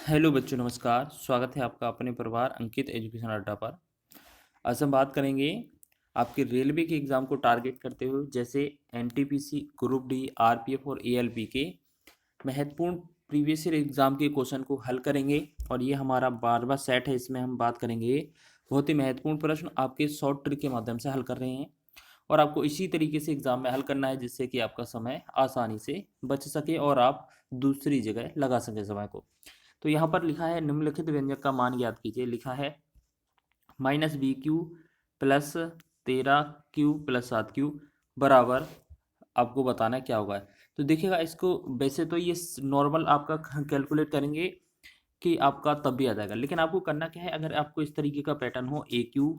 Hello बच्चों, नमस्कार। स्वागत है आपका अपने परिवार अंकित एजुकेशन अड्डा पर। आज हम बात करेंगे आपके रेलवे के एग्ज़ाम को टारगेट करते हुए, जैसे एनटीपीसी, ग्रुप डी, आरपीएफ और एएलपी के महत्वपूर्ण प्रीवियस ईयर एग्ज़ाम के क्वेश्चन को हल करेंगे। और ये हमारा 12वां सेट है। इसमें हम बात करेंगे बहुत ही महत्वपूर्ण प्रश्न आपके शॉर्ट ट्रिक के माध्यम से हल कर रहे हैं, और आपको इसी तरीके से एग्ज़ाम में हल करना है, जिससे कि आपका समय आसानी से बच सके और आप दूसरी जगह लगा सकें समय को। तो यहाँ पर लिखा है निम्नलिखित व्यंजक का मान ज्ञात कीजिए। लिखा है -BQ plus 13Q plus 7Q बराबर, आपको बताना है क्या होगा। तो देखिएगा, इसको वैसे तो ये नॉर्मल आपका कैलकुलेट करेंगे कि आपका तब भी आ जाएगा, लेकिन आपको करना क्या है, अगर आपको इस तरीके का पैटर्न हो AQ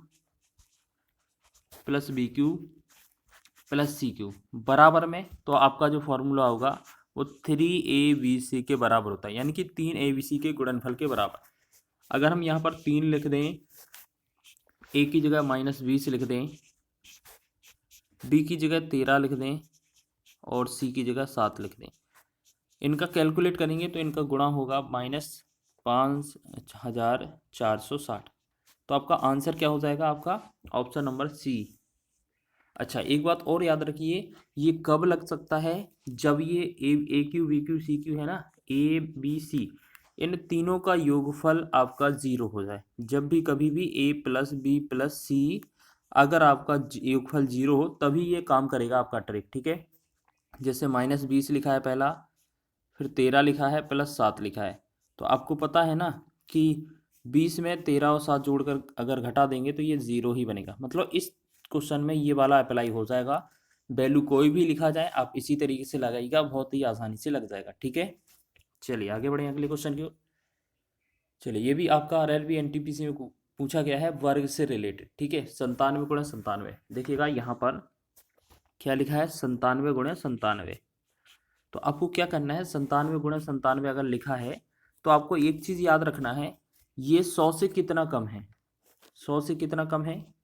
plus BQ plus CQ बराबर में, तो आपका जो फॉर्मूला होगा वो 3ABC के बराबर होता है, यानी कि 3ABC के गुणनफल के बराबर। अगर हम यहाँ पर 3 लिख दें, A की जगह -20 लिख दें, B की जगह 13 लिख दें और C की जगह 7 लिख दें, इनका कैलकुलेट करेंगे तो इनका गुणा होगा -5460। तो आपका आंसर क्या हो जाएगा, आपका ऑप्शन नंबर C। अच्छा, एक बात और याद रखिए, ये कब लग सकता है, जब ये AQ BQ CQ है ना, ABC, इन तीनों का योगफल आपका 0 हो जाए। जब भी कभी भी A plus B plus C अगर आपका योगफल 0 हो, तभी ये काम करेगा आपका ट्रिक। ठीक है, जैसे -20 लिखा है पहला, फिर 13 लिखा है प्लस 7 लिखा है। तो आपको पता है ना कि 20 में 13 और 7 जोड़कर अगर घटा देंगे तो ये 0 ही बनेगा। मतलब इस क्वेश्चन में ये वाला अप्लाई हो जाएगा। वैल्यू कोई भी लिखा जाए, आप इसी तरीके से लगाइएगा, बहुत ही आसानी से लग जाएगा। ठीक है, चलिए आगे बढ़े अगले क्वेश्चन की ओर। चलिए, ये भी आपका RRB NTPC में पूछा गया है, वर्ग से रिलेटेड। ठीक है, 97 गुणा 97। देखिएगा यहाँ पर क्या लिखा है, 97 गुणा 97। तो आपको क्या करना है, 97 गुणा 97 अगर लिखा है तो आपको एक चीज़ याद रखना है, ये 100 से कितना कम है। 100 से कितना कम है,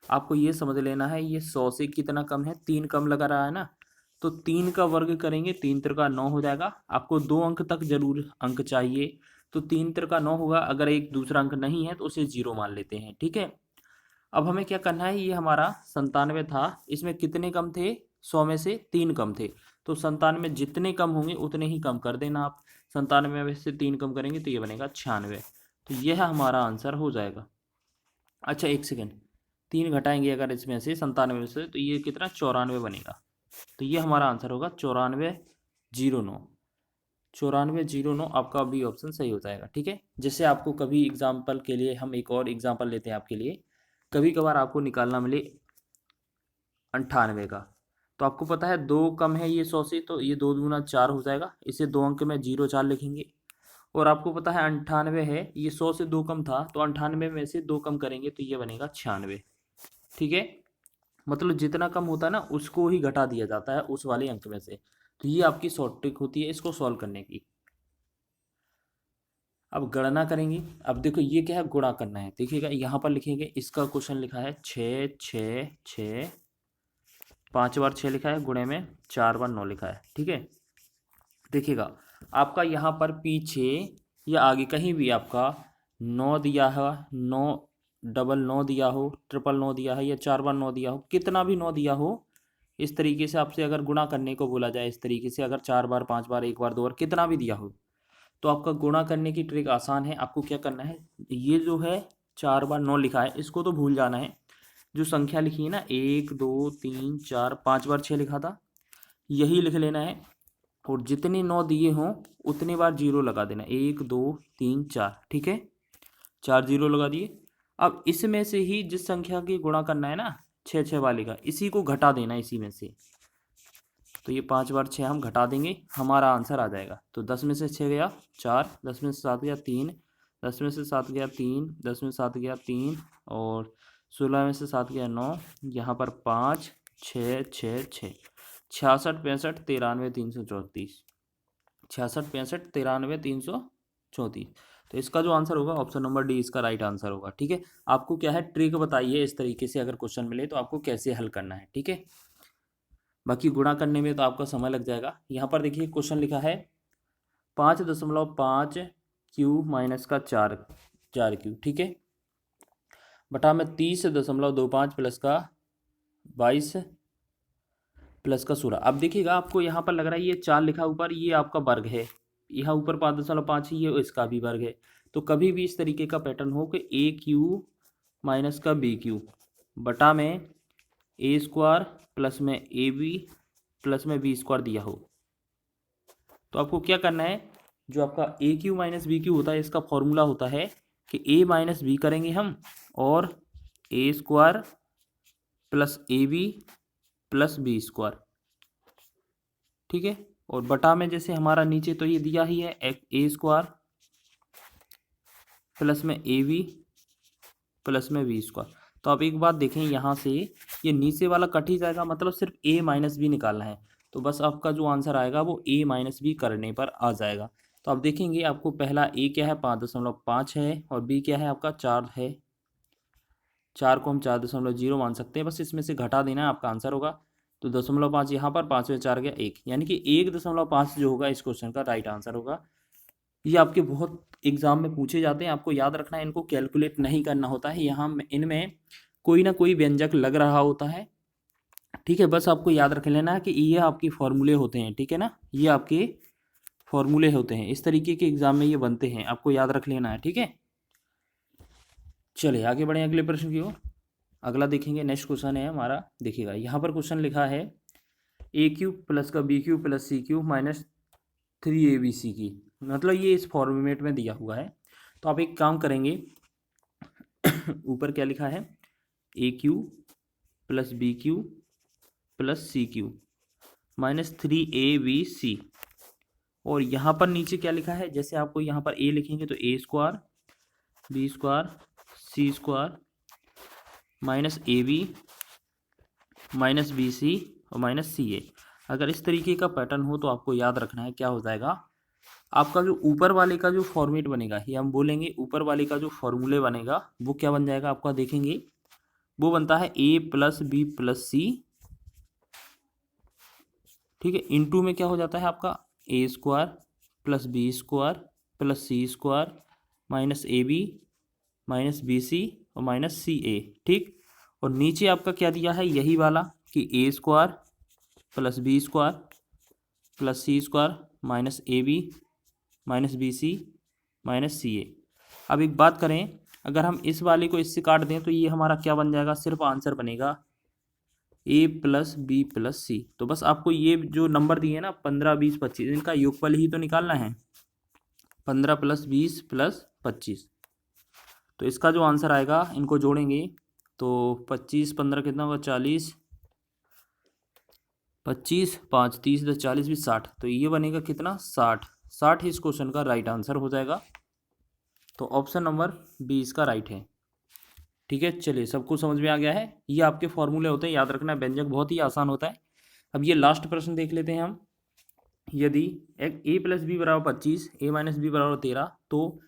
आपको ये समझ लेना है। ये 100 से कितना कम है, 3 कम लगा रहा है ना, तो 3 का वर्ग करेंगे, 3 त्रिका 9 हो जाएगा। आपको 2 अंक तक जरूर अंक चाहिए, तो 3 त्रिका 9 होगा। अगर एक दूसरा अंक नहीं है तो उसे 0 मान लेते हैं। ठीक है, अब हमें क्या करना है, ये हमारा 97 था, इसमें कितने कम थे, 100 में से 3 कम थे। तो 97 में जितने कम होंगे उतने ही कम कर देना आप। 97 में से 3 कम करेंगे तो ये बनेगा 96। तो यह हमारा आंसर हो जाएगा। अच्छा, एक सेकेंड, 3 घटाएंगे अगर इसमें से 97 में से, तो ये कितना 94 बनेगा। तो ये हमारा आंसर होगा 9409। 9409 आपका भी ऑप्शन सही हो जाएगा। ठीक है, जैसे आपको कभी एग्जाम्पल के लिए, हम एक और एग्जाम्पल लेते हैं आपके लिए, कभी कभार आपको निकालना मिले 98 का, तो आपको पता है 2 कम है ये 100 से, तो ये 2 दूना 4 हो जाएगा। इसे 2 अंक में 04 लिखेंगे। और आपको पता है 98 है, ये 100 से 2 कम था, तो 98 में से 2 कम करेंगे तो ये बनेगा 96। ठीक है, मतलब जितना कम होता है ना उसको ही घटा दिया जाता है उस वाले अंक में से। तो ये आपकी शॉर्ट ट्रिक होती है इसको सॉल्व करने की। अब गणना करेंगे। अब देखो ये क्या है, गुणा करना है। देखिएगा यहाँ पर लिखेंगे, इसका क्वेश्चन लिखा है 6 6 6, 5 बार 6 लिखा है, गुणे में 4 बार 9 लिखा है। ठीक है, देखिएगा आपका यहाँ पर पीछे या आगे कहीं भी आपका 9 दिया है, 9 डबल 9 दिया हो, ट्रिपल 9 दिया है, या 4 बार 9 दिया हो, कितना भी 9 दिया हो, इस तरीके से आपसे अगर गुणा करने को बोला जाए, इस तरीके से अगर 4 बार 5 बार 1 बार 2 बार कितना भी दिया हो, तो आपका गुणा करने की ट्रिक आसान है। आपको क्या करना है, ये जो है 4 बार 9 लिखा है, इसको तो भूल जाना है। जो संख्या लिखी है ना, 1 2 3 4 5 बार 6 लिखा था, यही लिख लेना है। और जितने 9 दिए हों उतने बार 0 लगा देना, 1 2 3 4। ठीक है, 4 0 लगा दिए। अब इसमें से ही जिस संख्या की गुणा करना है ना, 6 6 वाले का, इसी को घटा देना इसी में से। तो ये 5 बार 6 हम घटा देंगे, हमारा आंसर आ जाएगा। तो 10 में से 6 गया 4, 10 में से 7 गया 3, 10 में से 7 गया 3, 10 में से 7 गया 3, और 16 में से 7 गया 9, यहाँ पर 5 6 6 6, 66 65 93 334, 66 65 93 334। तो इसका जो आंसर होगा ऑप्शन नंबर डी इसका राइट आंसर होगा। ठीक है, आपको क्या है, ट्रिक बताइए इस तरीके से अगर क्वेश्चन मिले तो आपको कैसे हल करना है। ठीक है, बाकी गुणा करने में तो आपका समय लग जाएगा। यहाँ पर देखिए क्वेश्चन लिखा है 5.5 क्यू माइनस का 4 ठीक है, बटा में 30.25 प्लस का 22 प्लस का 16। अब देखिएगा आपको यहाँ पर लग रहा है ये 4 लिखा ऊपर, ये आपका वर्ग है, यहाँ ऊपर 5.5 ही है, इसका भी वर्ग है। तो कभी भी इस तरीके का पैटर्न हो कि ए क्यू माइनस का बी क्यू बटा में ए स्क्वायर प्लस में ए बी प्लस में बी स्क्वायर दिया हो, तो आपको क्या करना है, जो आपका ए क्यू माइनस बी क्यू होता है इसका फॉर्मूला होता है कि ए माइनस बी करेंगे हम और A square plus A B plus B square, ठीक है। और बटा में जैसे हमारा नीचे तो ये दिया ही है ए स्क्वायर प्लस में ए बी प्लस में बी स्क्वायर। तो आप एक बात देखें, यहाँ से ये नीचे वाला कट ही जाएगा, मतलब सिर्फ ए माइनस बी निकालना है, तो बस आपका जो आंसर आएगा वो ए माइनस बी करने पर आ जाएगा। तो आप देखेंगे आपको पहला ए क्या है 5.5 है और बी क्या है आपका 4 है, 4 को हम 4.0 मान सकते हैं, बस इसमें से घटा देना है, आपका आंसर होगा। तो 0.5 यहाँ पर 5 में 4 गया 1, यानी कि 1.5 जो होगा इस क्वेश्चन का राइट आंसर होगा। ये आपके बहुत एग्जाम में पूछे जाते हैं, आपको याद रखना है, इनको कैलकुलेट नहीं करना होता है, यहाँ इनमें कोई ना कोई व्यंजक लग रहा होता है, ठीक है। बस आपको याद रख लेना है कि ये आपके फॉर्मूले होते हैं, ठीक है ना, ये आपके फॉर्मूले होते हैं, इस तरीके के एग्जाम में ये बनते हैं, आपको याद रख लेना है, ठीक है। चलिए आगे बढ़े अगले प्रश्न की ओर। अगला देखेंगे, नेक्स्ट क्वेश्चन है हमारा, देखिएगा यहाँ पर क्वेश्चन लिखा है ए क्यूब प्लस का B cube plus C cube minus 3abc की, मतलब ये इस फॉर्मेट में दिया हुआ है। तो आप एक काम करेंगे ऊपर क्या लिखा है, A cube plus B cube plus C cube minus 3abc, और यहाँ पर नीचे क्या लिखा है, जैसे आपको यहाँ पर ए लिखेंगे तो A square B square C square minus A B minus B C और माइनस सी ए। अगर इस तरीके का पैटर्न हो तो आपको याद रखना है क्या हो जाएगा, आपका जो ऊपर वाले का जो फॉर्मेट बनेगा, ये हम बोलेंगे ऊपर वाले का जो फॉर्मूले बनेगा वो क्या बन जाएगा आपका, देखेंगे वो बनता है A plus B plus C, ठीक है, इनटू में क्या हो जाता है आपका A square plus B square plus C square minus A B minus B C और माइनस सी ए, ठीक। और नीचे आपका क्या दिया है, यही वाला कि A square plus B square plus C square minus A B minus B C minus C A. अब एक बात करें, अगर हम इस वाले को इससे काट दें तो ये हमारा क्या बन जाएगा, सिर्फ आंसर बनेगा ए प्लस बी प्लस सी। तो बस आपको ये जो नंबर दिए ना 15 20 25 इनका योगफल ही तो निकालना है, 15 प्लस 20 प्लस 25। तो इसका जो आंसर आएगा इनको जोड़ेंगे तो 25 15 कितना होगा 40, 25 5 30 10 40 20 60, तो ये बनेगा कितना 60 इस क्वेश्चन का राइट आंसर हो जाएगा। तो ऑप्शन नंबर बी इसका राइट है, ठीक है। चलिए सबको समझ में आ गया है, ये आपके फॉर्मूले होते हैं, याद रखना, व्यंजक बहुत ही आसान होता है। अब ये लास्ट प्रश्न देख लेते हैं हम, यदि ए प्लस बी बराबर 25 ए माइनस बी बराबर 13 तो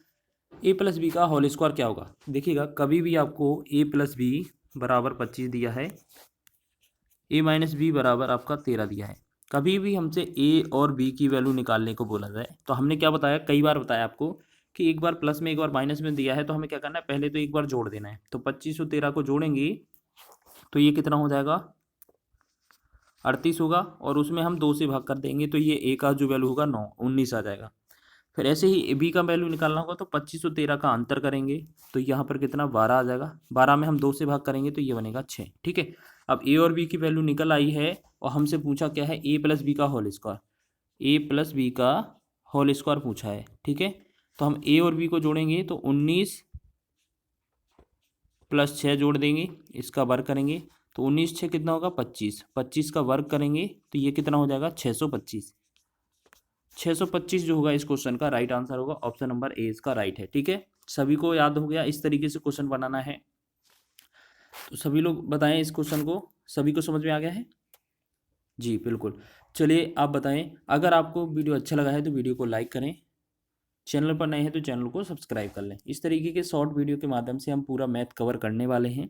ए प्लस बी का होल स्क्वायर क्या होगा। देखिएगा कभी भी आपको ए प्लस बी बराबर 25 दिया है, ए माइनस बी बराबर आपका 13 दिया है, कभी भी हमसे ए और बी की वैल्यू निकालने को बोला जाए तो हमने क्या बताया, कई बार बताया आपको कि एक बार प्लस में एक बार माइनस में दिया है तो हमें क्या करना है, पहले तो एक बार जोड़ देना है। तो 25 और 13 को जोड़ेंगे तो ये कितना हो जाएगा 38 होगा, और उसमें हम 2 से भाग कर देंगे तो ये ए का जो वैल्यू होगा 9 19 आ जाएगा। फिर ऐसे ही बी का वैल्यू निकालना होगा तो 25 और 13 का अंतर करेंगे तो यहाँ पर कितना 12 आ जाएगा, 12 में हम 2 से भाग करेंगे तो ये बनेगा 6, ठीक है। अब ए और बी की वैल्यू निकल आई है और हमसे पूछा क्या है, ए प्लस बी का होल स्क्वायर, ए प्लस बी का होल स्क्वायर पूछा है, ठीक है। तो हम ए और बी को जोड़ेंगे तो 19 प्लस 6 जोड़ देंगे, इसका वर्ग करेंगे तो 19 6 कितना होगा 25, 25 का वर्ग करेंगे तो ये कितना हो जाएगा 625, 625 जो होगा इस क्वेश्चन का राइट आंसर होगा, ऑप्शन नंबर ए इसका राइट है, ठीक है। सभी को याद हो गया, इस तरीके से क्वेश्चन बनाना है, तो सभी लोग बताएं इस क्वेश्चन को, सभी को समझ में आ गया है जी बिल्कुल। चलिए आप बताएं, अगर आपको वीडियो अच्छा लगा है तो वीडियो को लाइक करें, चैनल पर नए हैं तो चैनल को सब्सक्राइब कर लें। इस तरीके के शॉर्ट वीडियो के माध्यम से हम पूरा मैथ कवर करने वाले हैं।